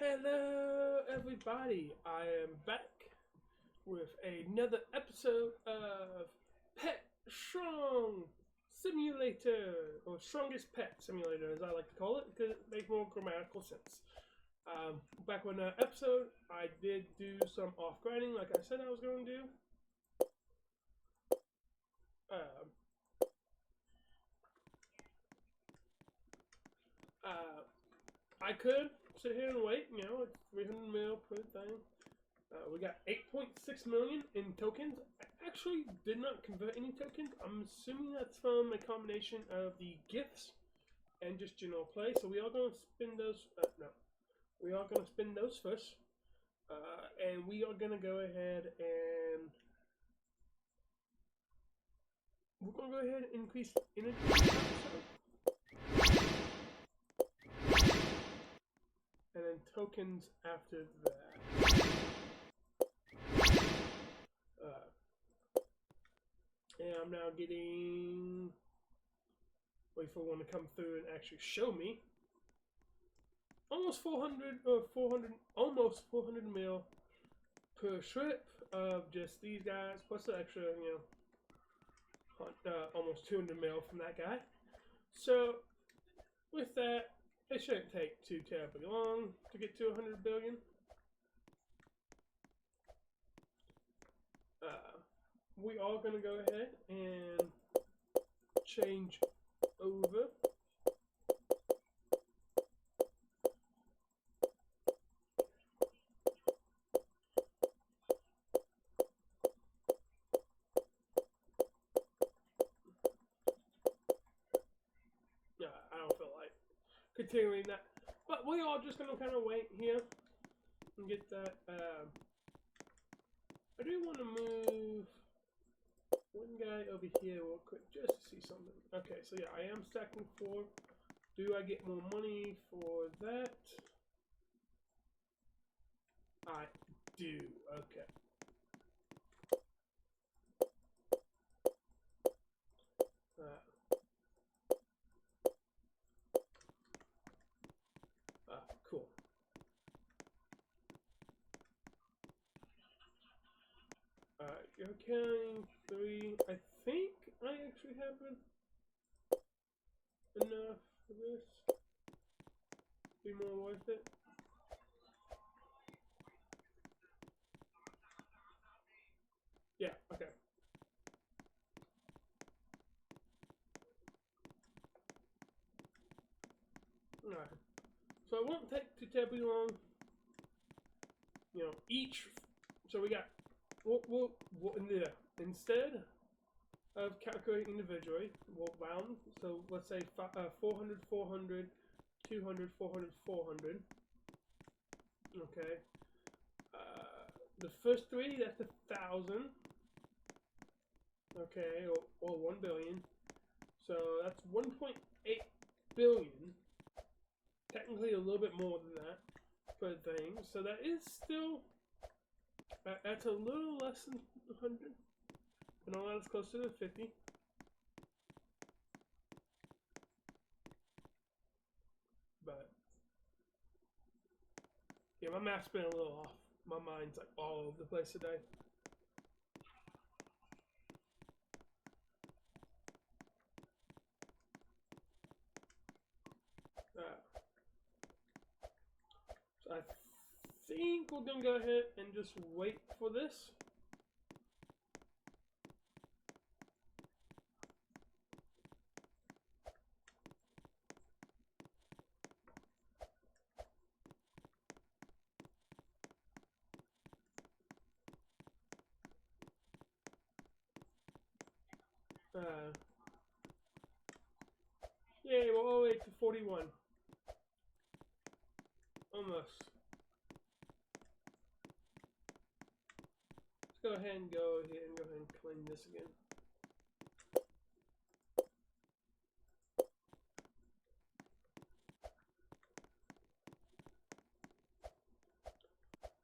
Hello, everybody. I am back with another episode of Pet Strong Simulator, or Strongest Pet Simulator, as I like to call it, because it makes more grammatical sense. Back on that episode, I did do some off grinding, like I said I was going to do. I could sit here and wait. It's 300 mil per thing. We got 8.6 million in tokens. I actually did not convert any tokens. I'm assuming that's from a combination of the gifts and just general play. So we are going to spin those. We are going to spin those first, and we are going to go ahead and increase energy, and then tokens after that. And I'm now getting. Wait for one to come through and actually show me. Almost 400 almost 400 mil per trip of just these guys, plus the extra, almost 200 mil from that guy. So with that, it shouldn't take too terribly long to get to 100 billion. We are going to go ahead and change over. I don't feel like continuing that, but we are just going to kind of wait here and get that. I do want to move one guy over here real quick just to see something. Okay, so yeah, I am stacking 4. Do I get more money for that? I do. Okay. Cool. You're counting 3. I think I actually have enough for this. Be more worth it. Yeah, okay. Alright. So it won't take too terribly long. Each. So we got. Instead of calculating individually, we'll round. So let's say 400, 400, 200, 400, 400. Okay. The first 3, that's 1,000. Okay, or 1 billion. So that's 1.8 billion. Technically a little bit more than that per thing. So that is still. That's a little less than 100. And all that's closer to 50. But yeah, my math's been a little off. My mind's like all over the place today. So I think we're gonna go ahead and just wait for this. Yeah, we're all the way to 41. Almost. Let's go ahead and go ahead and clean this again.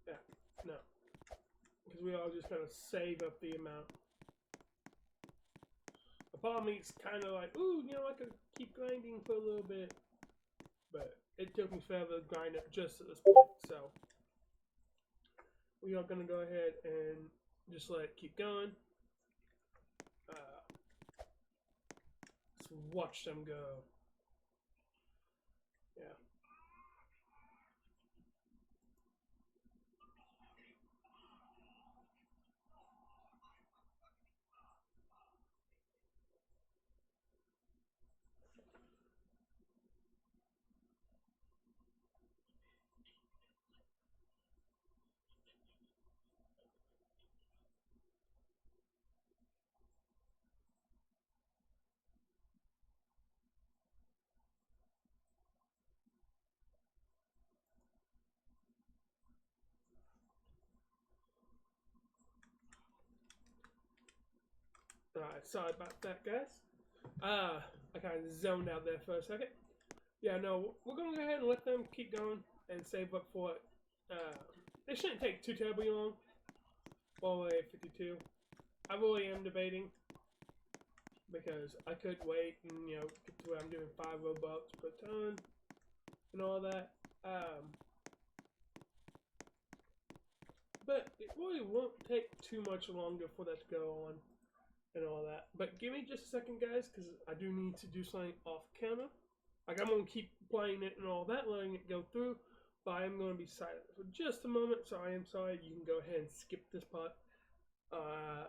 Yeah, no. Because we all just kind of save up the amount. A part of me is kind of like, ooh, I could keep grinding for a little bit. But it took me forever to grind up just at this point. So we are gonna go ahead and just let it keep going. Let's watch them go. Yeah. Alright, sorry about that, guys. I kind of zoned out there for a second. Yeah, no, we're gonna go ahead and let them keep going and save up for it. It shouldn't take too terribly long. All the way at 52. I really am debating because I could wait and get to where I'm doing 5 Robux per ton and all that. But it really won't take too much longer for that to go on and all that. But give me just a second, guys, because I do need to do something off camera. Like, I'm going to keep playing it and all that, letting it go through, but I am going to be silent for just a moment, so I am sorry. You can go ahead and skip this part. I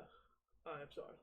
am sorry.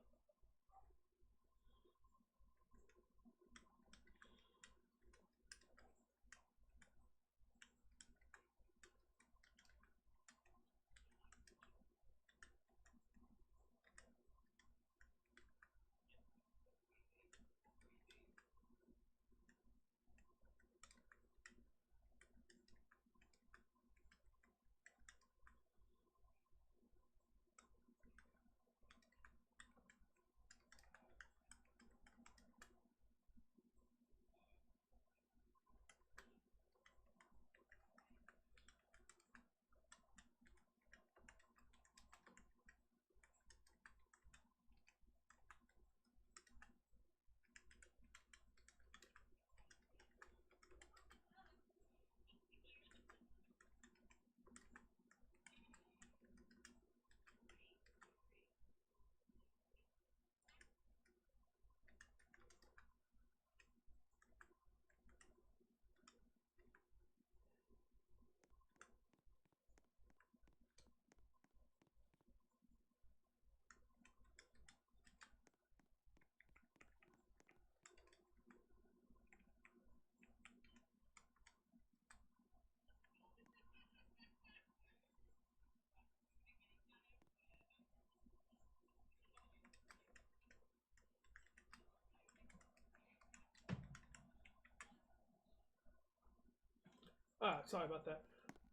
Sorry about that.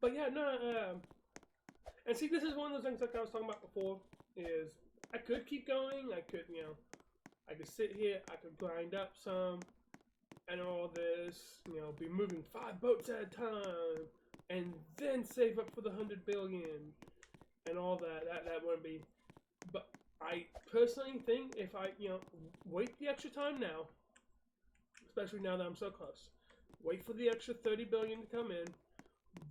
But yeah, no, and see, this is one of those things like I was talking about before, is I could keep going, I could, I could sit here, I could grind up some, and all this, be moving 5 boats at a time, and then save up for the 100 billion, and all that, that wouldn't be, but I personally think if I, wait the extra time now, especially now that I'm so close, wait for the extra 30 billion to come in,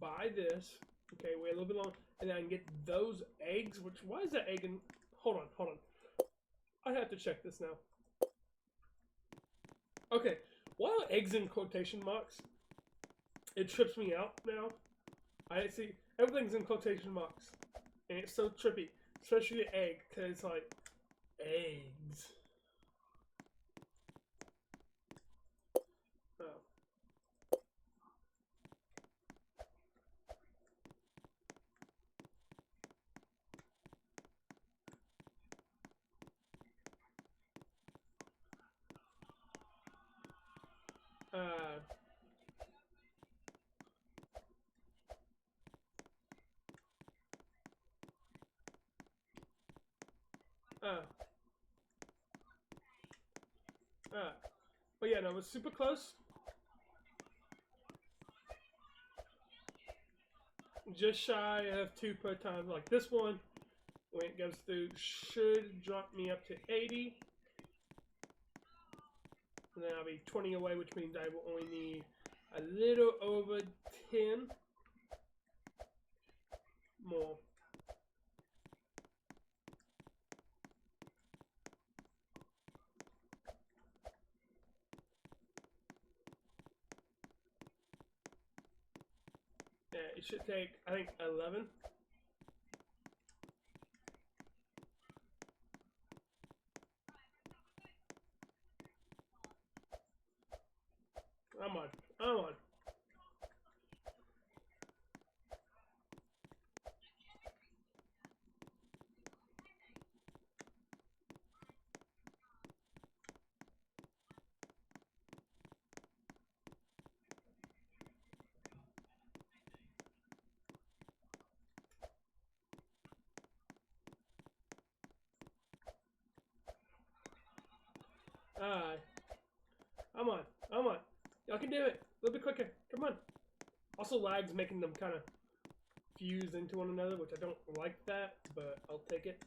buy this, okay, wait a little bit longer, and then I can get those eggs, which, why is that egg in, hold on, I have to check this now. Okay, why are eggs in quotation marks? It trips me out now. I see, everything's in quotation marks, and it's so trippy, especially the egg, because it's like, eggs. Uh, but yeah, no, it was super close. Just shy of 2 per time. Like this one, when it goes through, should drop me up to 80. And then I'll be 20 away, which means I will only need a little over 10 more. Yeah, it should take, I think, 11. I'm on. I'm on. Alright. I'm on. I'm on. Y'all can do it. A little bit quicker. Come on. Also, lag's making them kind of fuse into one another, which I don't like that, but I'll take it.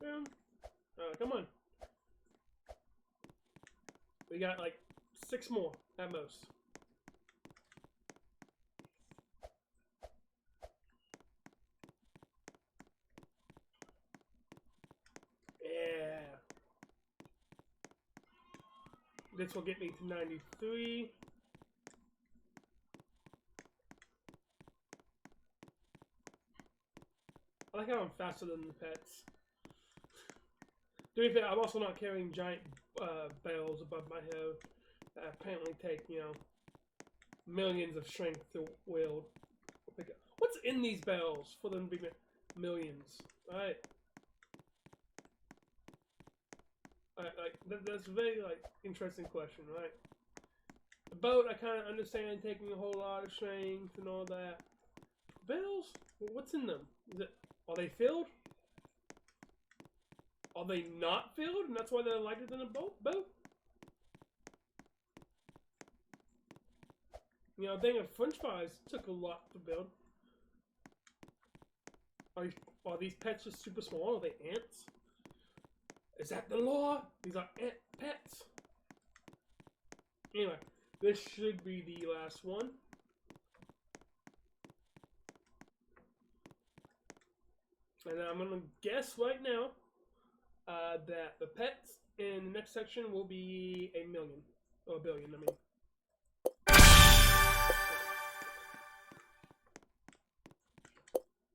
Boom. Come on. We got like 6 more at most. Yeah. This will get me to 93. I like how I'm faster than the pets. To be fair, I'm also not carrying giant bales above my head that apparently take, you know, millions of strength to wield. What's in these bales for them to be millions? Alright. That's a very, like, interesting question, right? The boat, I kind of understand taking a whole lot of strength and all that. Bales? What's in them? Are they filled? Are they not filled, and that's why they're lighter than a boat? You know, a thing of French fries took a lot to build. Are these pets just super small? Are they ants? Is that the law? These are ant pets. Anyway, this should be the last one. And I'm gonna guess right now that the pets in the next section will be 1 million. Or 1 billion, I mean.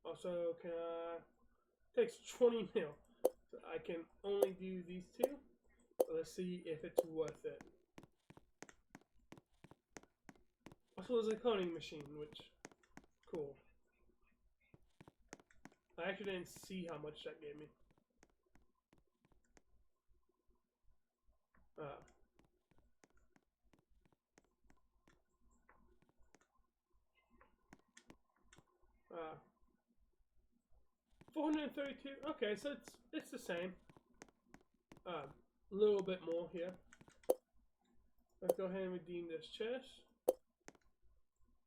Also, takes 20 mil. So I can only do these 2. Let's see if it's worth it. Also, there's a cloning machine, which, cool. I actually didn't see how much that gave me. Uh, 432. Okay, so it's the same. A little bit more here. Let's go ahead and redeem this chest.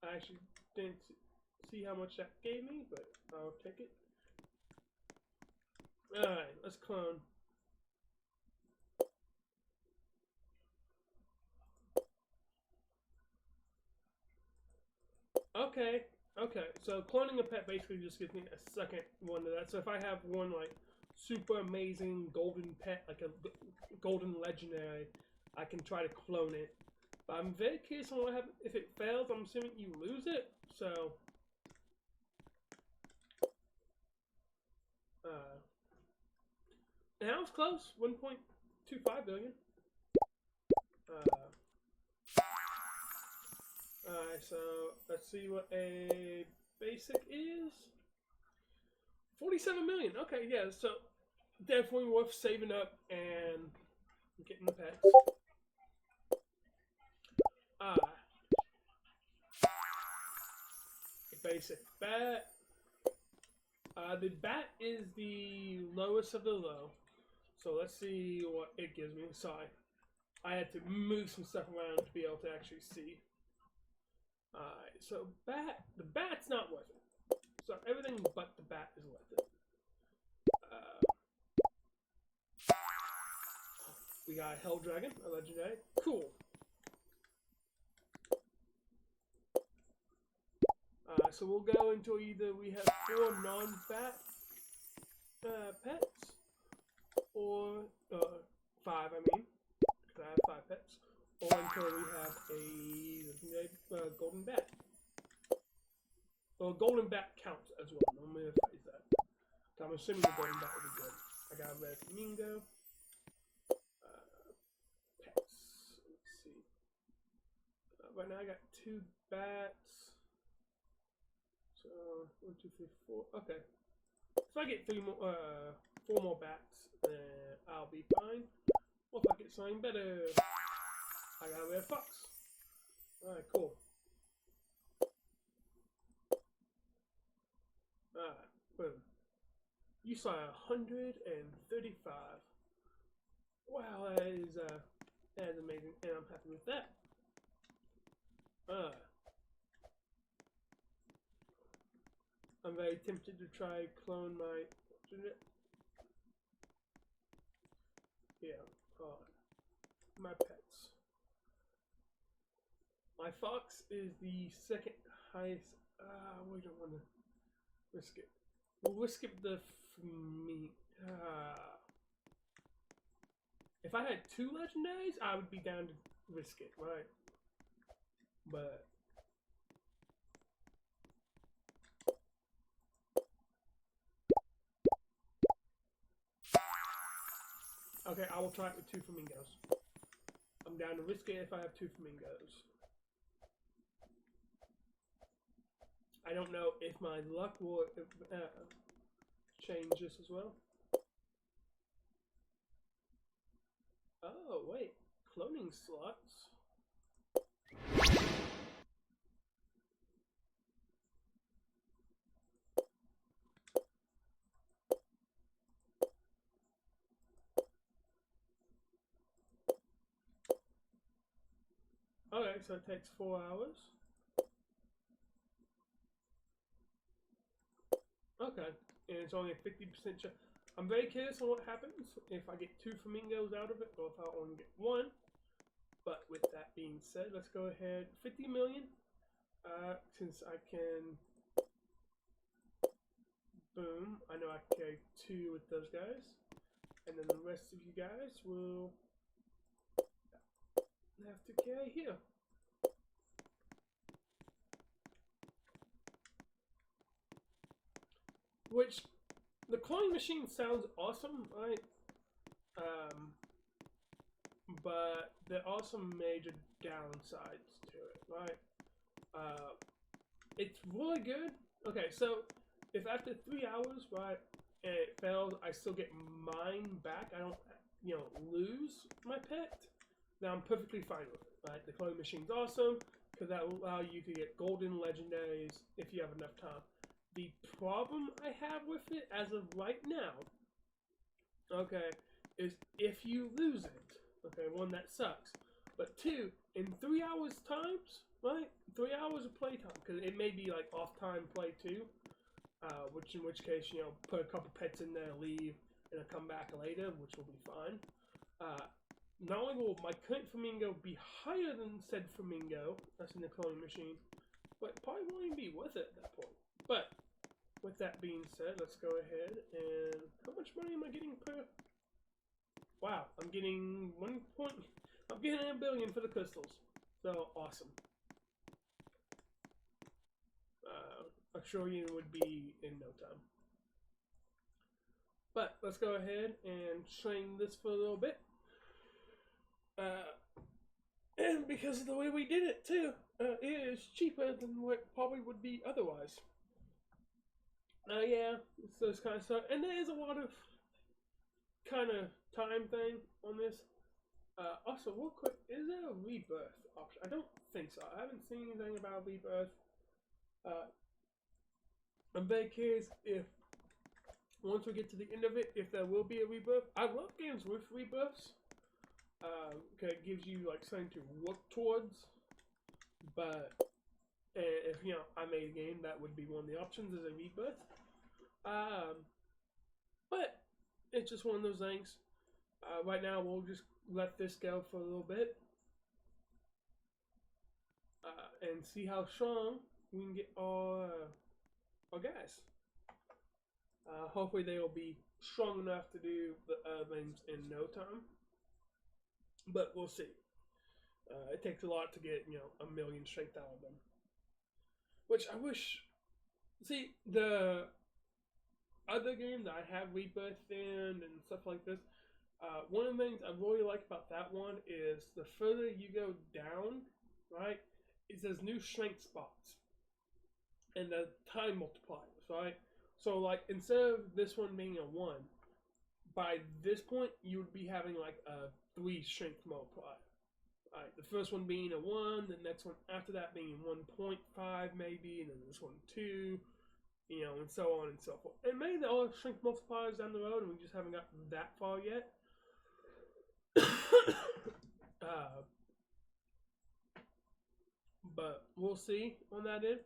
I actually didn't see how much that gave me, but I'll take it. Alright, let's clone. Okay, so cloning a pet basically just gives me a second one to that. So if I have one like super amazing golden pet, like a golden legendary, I can try to clone it. But I'm very curious on what happens if it fails. I'm assuming you lose it. So, and that was close. 1.25 billion. Alright, so let's see what a basic is. 47 million. Okay, yeah, so definitely worth saving up and getting the pets. The basic bat. The bat is the lowest of the low. So let's see what it gives me. Sorry. I had to move some stuff around to be able to actually see. Alright, so the bat's not worth it. So everything but the bat is worth it. We got a Hell Dragon, a legendary. Cool. So we'll go until either we have 4 non-bat pets, or 5, I mean, because I have 5 pets, or until we have a golden bat. Well, golden bat counts as well. I'm going to phrase that. So I'm assuming the golden bat will be good. I got a red flamingo. Pets. Let's see. Right now I got 2 bats. So 1, 2, 3, 4. Okay. If I get 4 more bats, then I'll be fine. Or if I get something better, I got a red fox. Alright, cool. Alright, boom. You saw 135. Wow, that is amazing, and I'm happy with that. I'm very tempted to try clone my. Yeah, my pets. My fox is the second highest. We don't want to risk it. We'll skip the me. If I had 2 legendaries, I would be down to risk it, right? But okay, I will try it with 2 flamingos. I'm down to risk it if I have 2 flamingos. I don't know if my luck will change this as well. Oh, wait. Cloning slots. Okay, so it takes 4 hours. Okay, and it's only a 50% chance. I'm very curious on what happens if I get 2 flamingos out of it, or if I only get 1. But with that being said, let's go ahead. 50 million. Since I can. Boom. I know I can carry 2 with those guys. And then the rest of you guys will have to carry here. Which, the cloning machine sounds awesome, right? But there are some major downsides to it, right? It's really good. Okay, so if after 3 hours, right, and it fails, I still get mine back. I don't, lose my pet. Then I'm perfectly fine with it, right? The cloning machine's awesome because that will allow you to get golden legendaries if you have enough time. The problem I have with it as of right now, okay, is if you lose it. Okay, 1, that sucks. But 2, in 3 hours times, right? 3 hours of playtime, because it may be like off time play too. In which case, put a couple pets in there, leave, and I'll come back later, which will be fine. Not only will my current flamingo be higher than said flamingo, that's in the cloning machine, but it probably won't even be worth it at that point. But with that being said, let's go ahead and how much money am I getting per? Wow, I'm getting I'm getting $1 billion for the crystals. So awesome. A trillion would be in no time. But let's go ahead and train this for a little bit. And because of the way we did it too, it is cheaper than what probably would be otherwise. Yeah, it's those kind of stuff. And there is a lot of kind of time thing on this. Also, real quick, is there a rebirth option? I don't think so. I haven't seen anything about rebirth. I'm very curious if, once we get to the end of it, if there will be a rebirth. I love games with rebirths. Because it gives you like something to work towards. But And if I made a game, that would be one of the options as a rebirth. But it's just one of those things. Right now, we'll just let this go for a little bit and see how strong we can get our guys. Hopefully, they will be strong enough to do the things in no time. But we'll see. It takes a lot to get 1,000,000 strength out of them. Which I wish. See, the other game that I have rebirthed in and stuff like this, one of the things I really like about that one is the further you go down, right, it says new strength spots. And the time multipliers, right? So, like, instead of this one being a 1, by this point, you would be having, like, a 3 strength multiplier. Right, the first one being a 1, the next one after that being 1.5 maybe, and then this one 2, and so on and so forth. And maybe there are strength multipliers down the road, and we just haven't gotten that far yet. But we'll see on that end.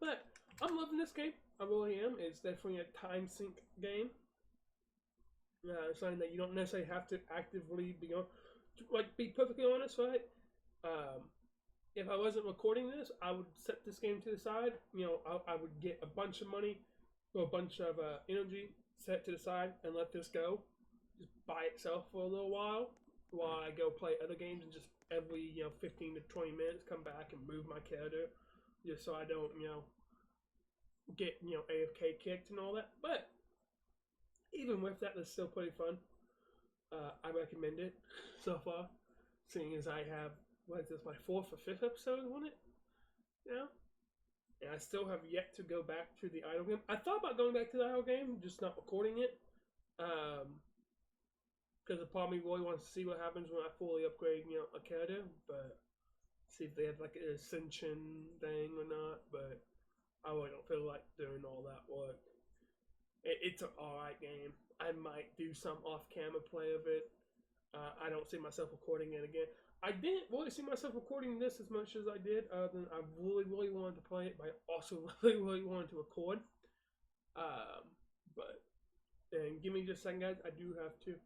But I'm loving this game. I really am. It's definitely a time sink game. Something that you don't necessarily have to actively be on. Like, be perfectly honest, right? If I wasn't recording this, I would set this game to the side. I would get a bunch of money or a bunch of energy set to the side and let this go just by itself for a little while I go play other games and just every 15 to 20 minutes come back and move my character just so I don't get AFK kicked and all that. But even with that, it's still pretty fun. I recommend it so far, seeing as I have what is this, my 4th or 5th episode on it? And I still have yet to go back to the idle game. I thought about going back to the idle game, just not recording it. Because the part of me really wants to see what happens when I fully upgrade, a character. But see if they have like an ascension thing or not. But I really don't feel like doing all that work. It's an alright game. I might do some off-camera play of it. I don't see myself recording it again. I didn't really see myself recording this as much as I did. Than I really, really wanted to play it, but I also really, really wanted to record. And give me just a second, guys. I do have to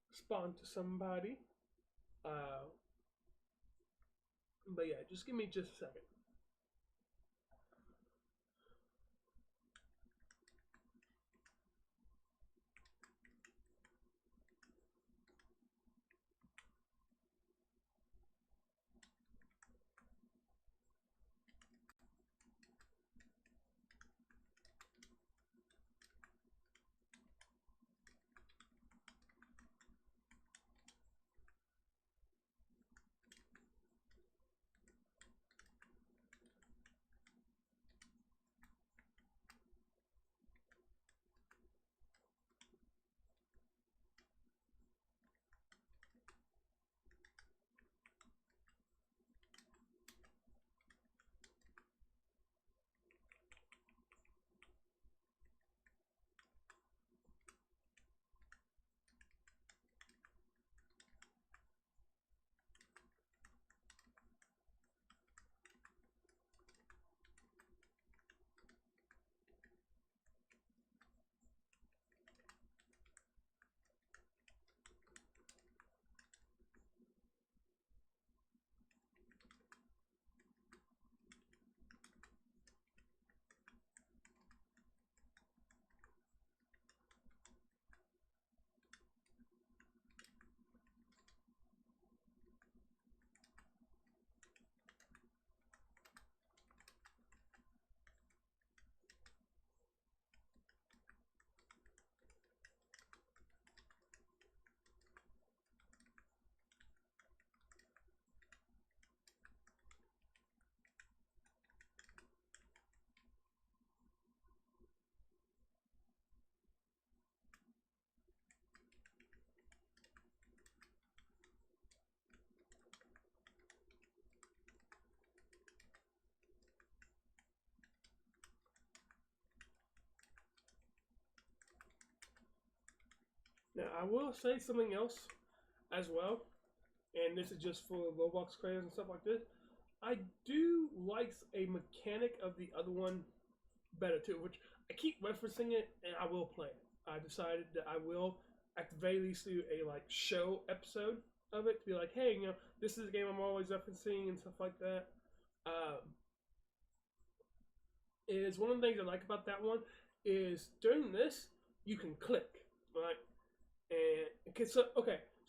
respond to somebody. But yeah, just give me just a second. Now, I will say something else as well, and this is just for Roblox creators and stuff like this. I do like a mechanic of the other one better too, which I keep referencing it, and I will play it. I decided that I will, at the very least, do a like show episode of it to be like, hey, this is a game I'm always referencing and stuff like that. Is one of the things I like about that one is during this you can click, right? And okay, so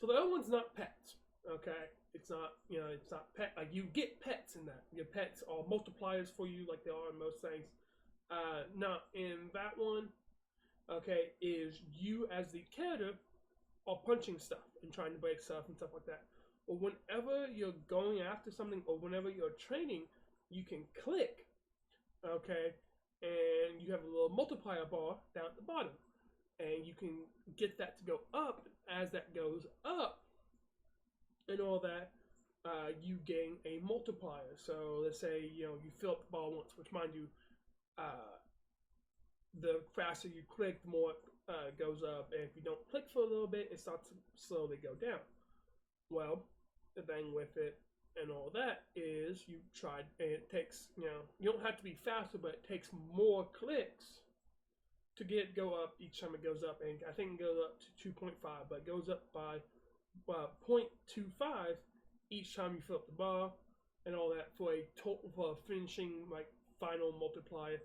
the other one's not pets. Okay, it's not it's not pet. Like you get pets in that. Your pets are multipliers for you, like they are in most things. Now in that one, okay, is you as the character are punching stuff and trying to break stuff and stuff like that. Or whenever you're going after something, or whenever you're training, you can click, okay, and you have a little multiplier bar down at the bottom, and you can get that to go up. As that goes up and all that, you gain a multiplier. So let's say you fill up the bar once, which mind you, the faster you click, the more it goes up, and if you don't click for a little bit, it starts to slowly go down. Well, the thing with it and all that is you tried, and it takes, you don't have to be faster, but it takes more clicks to go up each time it goes up, and I think it goes up to 2.5, but it goes up by 0.25 each time you fill up the bar and all that for a total for a finishing like final multiplier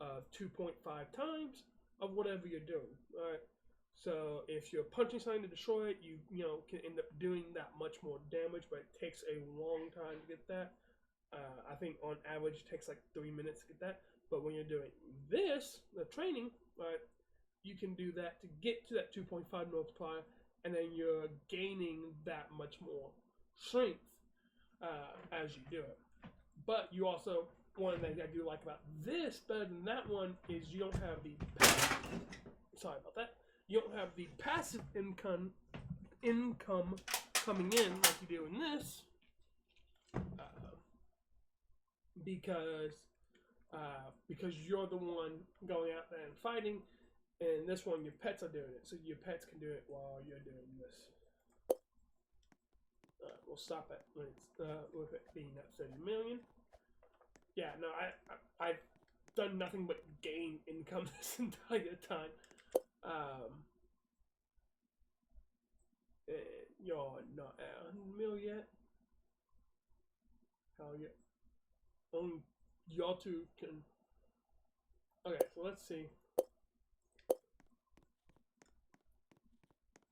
of 2.5 times of whatever you're doing. All right. So if you're punching something to destroy it, you can end up doing that much more damage, but it takes a long time to get that. I think on average it takes like 3 minutes to get that. But when you're doing this, the training, right, you can do that to get to that 2.5 multiplier, and then you're gaining that much more strength as you do it. But you also, one thing I do like about this better than that one is you don't have the sorry about that. You don't have the passive income coming in like you do in this, because you're the one going out there and fighting. And this one, your pets are doing it, so your pets can do it while you're doing this. We'll stop it when it's with it being at 30 million. Yeah, no, I've done nothing but gain income this entire time. You're not at 100 mil yet. Hell yeah. Only y'all two can. Okay, so let's see.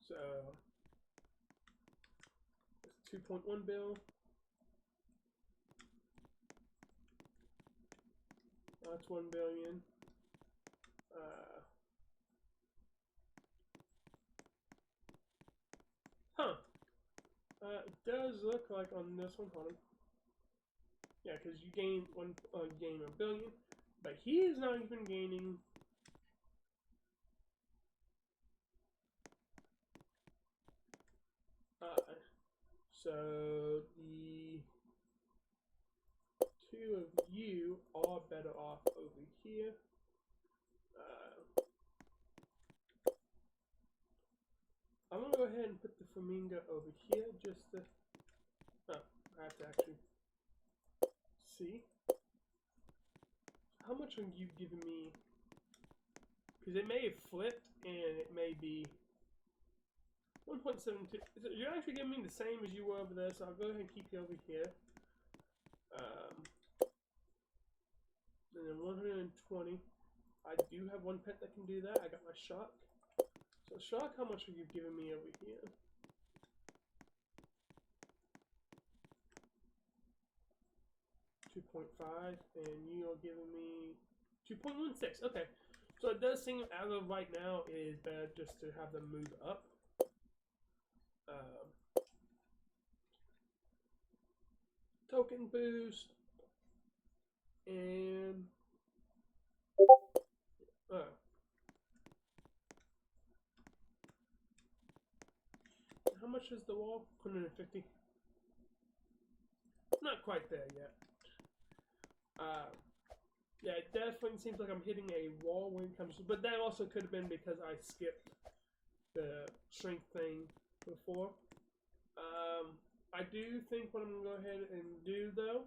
So it's 2.1 bill. That's 1 billion. It does look like on this one, hold on. Yeah, because you gain gain a billion, but he is not even gaining. So the two of you are better off over here. I'm gonna go ahead and put the flamingo over here just to. Oh, I have to actually see. How much are you giving me? Because it may have flipped and it may be 1.72. You're actually giving me the same as you were over there, so I'll go ahead and keep you over here. And then 120. I do have one pet that can do that. I got my shark. So shark, how much are you giving me over here? $2.5, and you are giving me 2.16. Okay, so it does seem as of right now it is better just to have them move up. Token boost and how much is the wall? 150. Not quite there yet. Yeah, it definitely seems like I'm hitting a wall when it comes to, but that also could have been because I skipped the strength thing before. I do think what I'm going to go ahead and do, though,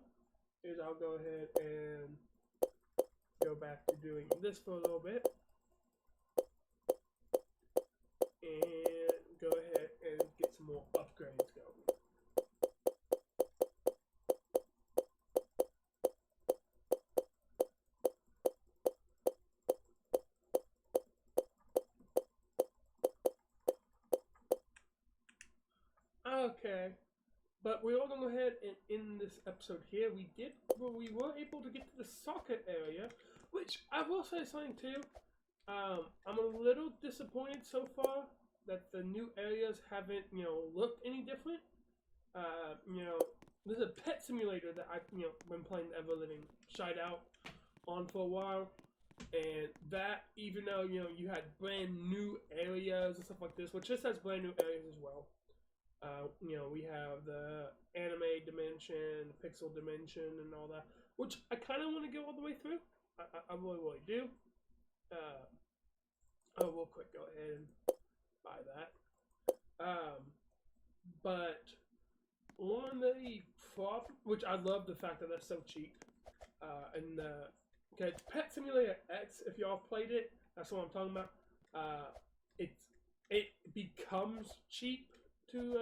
is I'll go ahead and go back to doing this for a little bit. And go ahead and get some more upgrades going. Okay, but we are going to go ahead and end this episode here. We were able to get to the soccer area, which I will say something too. I'm a little disappointed so far that the new areas haven't, looked any different. There's a pet simulator that I've, been playing Ever Living Shideout on for a while, and that, even though, you had brand new areas and stuff like this, which this has brand new areas as well. We have the anime dimension, the pixel dimension, and all that, which I kind of want to go all the way through. I really, really do. I will quick go ahead and buy that. But on the prop, which I love the fact that that's so cheap. And okay, Pet Simulator X. If y'all played it, that's what I'm talking about. It becomes cheap to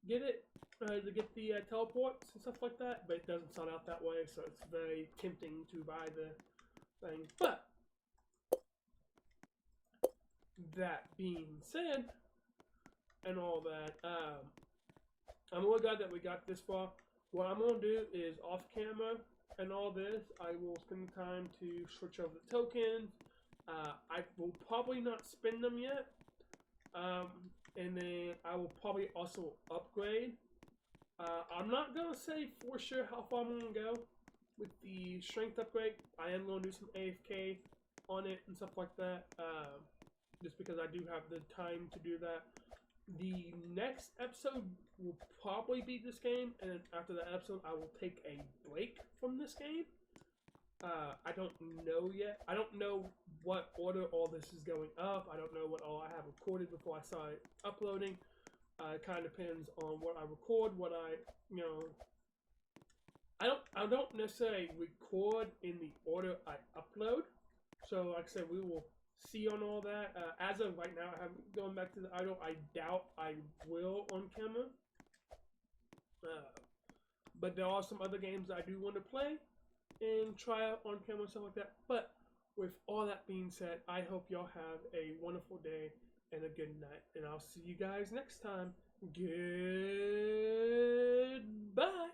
get it, to get the teleports and stuff like that, but it doesn't start out that way, so it's very tempting to buy the thing. But that being said, and all that, I'm really glad that we got this far. What I'm going to do is off camera and all this, I will spend time to switch over the tokens. I will probably not spend them yet. And then I will probably also upgrade. I'm not going to say for sure how far I'm going to go with the strength upgrade. I am going to do some AFK on it and stuff like that. Just because I do have the time to do that. The next episode will probably be this game, and after that episode, I will take a break from this game. I don't know yet. I don't know what order all this is going up. I don't know what all I have recorded before I start uploading. It kind of depends on what I record, what I don't necessarily record in the order I upload. So, like I said, we will see on all that. As of right now, I haven't gone back to the idle. I doubt I will on camera. But there are some other games I do want to play and try out on camera and stuff like that. But with all that being said, I hope y'all have a wonderful day and a good night. And I'll see you guys next time. Goodbye.